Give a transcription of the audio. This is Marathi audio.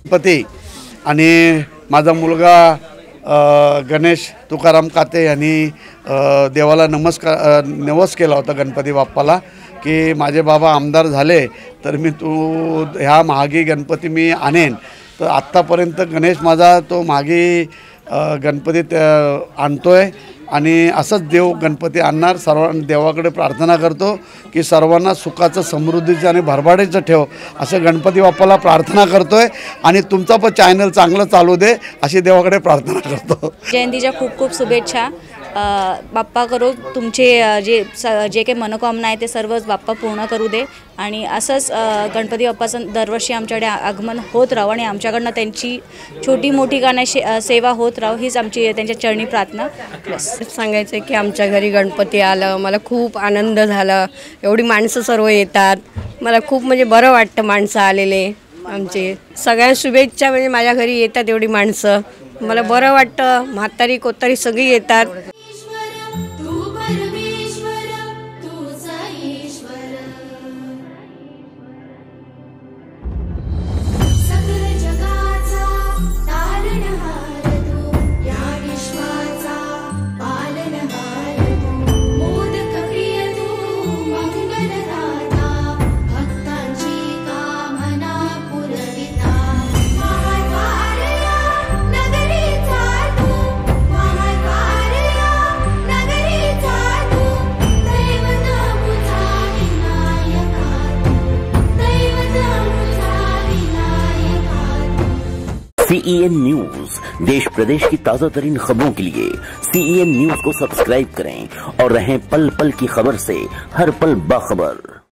गणपती आणि माझा मुलगा गणेश तुकाराम काते यांनी देवाला नवस केला होता गणपती बाप्पाला की माझे बाबा आमदार झाले तर मी ह्या महागी गणपती मी आणेन। तर आत्तापर्यंत गणेश माझा तो महागी गणपती आणतोय आणि असंच देव गणपती आणणार। सर्वांना देवाकडे प्रार्थना करतो की सर्वांना सुखाचं समृद्धीचं आणि भरभराटीचं ठेव असं गणपती बाप्पाला प्रार्थना करतोय आणि तुमचा पण चॅनल चांगलं चालू दे अशी देवाकडे प्रार्थना करतो। जयंतीच्या खूप खूप शुभेच्छा। बाप्पा करो तुमचे जे काही मनोकामना आहे ते सर्वच बाप्पा पूर्ण करू दे आणि असंच गणपती बाप्पाचं दरवर्षी आमच्याकडे आगमन होत राहो आणि आमच्याकडनं त्यांची छोटी मोठी गाण्याची सेवा होत राहो हीच आमची त्यांच्या चरणी प्रार्थना। बस सांगायचं आहे की आमच्या घरी गणपती आलं, मला खूप आनंद झाला। एवढी माणसं सर्व येतात, मला खूप म्हणजे बरं वाटतं माणसं आलेले आमचे। सगळ्या शुभेच्छा म्हणजे माझ्या घरी येतात एवढी माणसं, मला बरं वाटतं। म्हातारी कोतारी सगळी येतात। CEN न्यूज देश प्रदेश की ताजा तरीन खबरों के लिए CEN न्यूज को सब्सक्राइब करें और रहें पल पल की खबर से हर पल बाखबर।